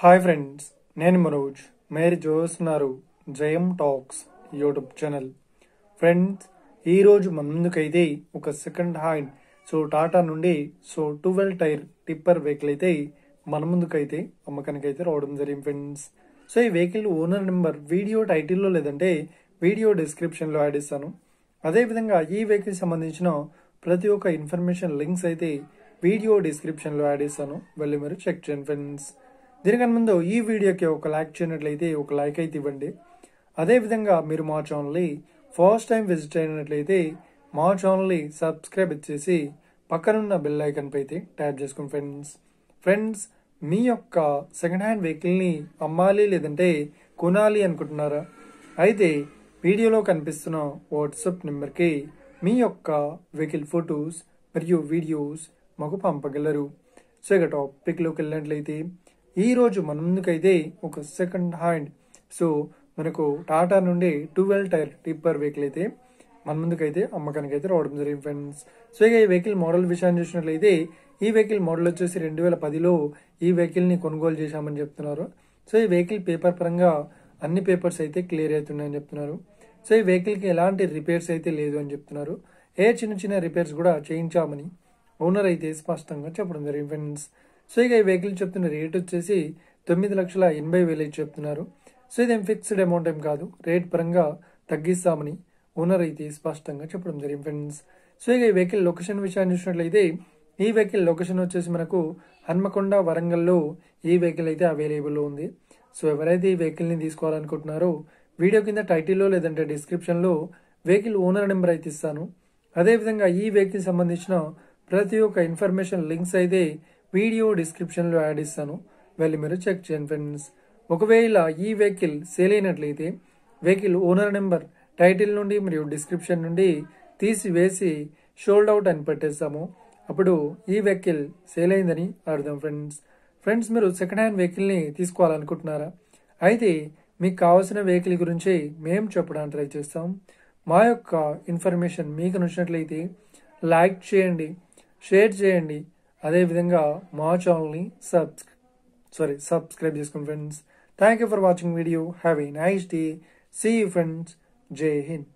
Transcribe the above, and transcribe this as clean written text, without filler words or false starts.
Hi friends, నేను మనోజ్. మీరు చూస్తున్నారు జయం టాక్స్ యూట్యూబ్ ఛానల్. ఫ్రెండ్స్, ఈరోజు మన ముందుకైతే ఒక సెకండ్ హ్యాండ్ టాటా నుండి 12 టైర్ టిప్పర్ వెహికల్ అయితే మన ముందుకైతే అమ్మకానికైతే రావడం జరిగింది ఫ్రెండ్స్. ఈ వెహికల్ ఓనర్ నెంబర్ వీడియో టైటిల్లో లేదంటే వీడియో డిస్క్రిప్షన్లో యాడ్ ఇస్తాను. అదేవిధంగా ఈ వెహికల్ సంబంధించిన ప్రతి ఒక్క ఇన్ఫర్మేషన్ లింక్స్ అయితే వీడియో డిస్క్రిప్షన్లో యాడ్ ఇస్తాను, వెళ్ళి మీరు చెక్ చేయండి ఫ్రెండ్స్. దీనికన్నా ముందు ఈ వీడియోకి ఒక లైక్ చేయనట్లయితే ఒక లైక్ అయితే ఇవ్వండి. అదేవిధంగా మీరు మా ఛానల్ని ఫస్ట్ టైం విజిట్ అయినట్లయితే మా ఛానల్ని సబ్స్క్రైబ్ ఇచ్చేసి పక్కనున్న బెల్ ఐకన్ పై అయితే ట్యాప్ చేసుకోండి ఫ్రెండ్స్. మీ యొక్క సెకండ్ హ్యాండ్ వెహికల్ని అమ్మాలి లేదంటే కొనాలి అనుకుంటున్నారా? అయితే వీడియోలో కనిపిస్తున్న వాట్సాప్ నెంబర్కి మీ యొక్క వెహికల్ ఫొటోస్ మరియు వీడియోస్ మాకు పంపగలరు. ఇక టాపిక్లోకి వెళ్ళినట్లయితే ఈరోజు మన ముందుకైతే ఒక సెకండ్ హ్యాండ్ మనకు టాటా నుండి 12 టైర్ టిప్పర్ వెహికల్ అయితే మన ముందుకైతే అమ్మకానికి అయితే రావడం జరిగింది ఫ్రెండ్స్. ఇక ఈ వెహికల్ మోడల్ విషయాన్ని చూసినట్లయితే ఈ వెహికల్ మోడల్ వచ్చేసి 2010లో ఈ వెహికల్ని కొనుగోలు చేశామని చెప్తున్నారు. ఈ వెహికల్ పేపర్ పరంగా అన్ని పేపర్స్ అయితే క్లియర్ అవుతున్నాయని చెప్తున్నారు. ఈ వెహికల్కి ఎలాంటి రిపేర్స్ అయితే లేదు అని చెప్తున్నారు. చిన్న చిన్న రిపేర్స్ కూడా చేయించామని ఓనర్ అయితే స్పష్టంగా చెప్పడం జరిగింది ఫ్రెండ్స్. ఇక ఈ వెహికల్ చెప్తున్న రేట్ వచ్చేసి 9,80,000 చెప్తున్నారు. ఇదేం ఫిక్స్డ్ అమౌంట్ ఏం కాదు, రేట్ పరంగా తగ్గిస్తామని ఓనర్ అయితే స్పష్టంగా చెప్పడం జరిగింది ఫ్రెండ్స్. ఇక ఈ వెహికల్ లొకేషన్ విషయాన్ని చూసినట్లయితే ఈ వెహికల్ లొకేషన్ వచ్చేసి మనకు హన్మకొండ, వరంగల్లో ఈ వెహికల్ అయితే అవైలబుల్లో ఉంది. ఎవరైతే ఈ వెహికల్ని తీసుకోవాలనుకుంటున్నారో వీడియో కింద టైటిల్లో లేదంటే డిస్క్రిప్షన్లో వెహికల్ ఓనర్ నెంబర్ అయితే ఇస్తాను. అదేవిధంగా ఈ వెహికల్ సంబంధించిన ప్రతి ఒక్క ఇన్ఫర్మేషన్ లింక్స్ అయితే వీడియో డిస్క్రిప్షన్లో యాడ్ ఇస్తాను, వెళ్ళి మీరు చెక్ చేయండి ఫ్రెండ్స్. ఒకవేళ ఈ వెహికల్ సేల్ అయినట్లయితే వెహికల్ ఓనర్ నెంబర్ టైటిల్ నుండి మరియు డిస్క్రిప్షన్ నుండి తీసివేసి షోల్డ్ అవుట్ అని పెట్టేస్తాము. అప్పుడు ఈ వెహికల్ సేల్ అయిందని అర్థం ఫ్రెండ్స్. మీరు సెకండ్ హ్యాండ్ వెహికల్ని తీసుకోవాలనుకుంటున్నారా? అయితే మీకు కావాల్సిన వెహికల్ గురించి మేము చెప్పడానికి ట్రై చేస్తాం. మా యొక్క ఇన్ఫర్మేషన్ మీకు నచ్చినట్లయితే లైక్ చేయండి, షేర్ చేయండి. అదేవిధంగా మా ఛానల్ని సబ్స్క్రైబ్ చేసుకోండి friends. Thank you for watching video. Have a nice day. See you friends. Jai Hind.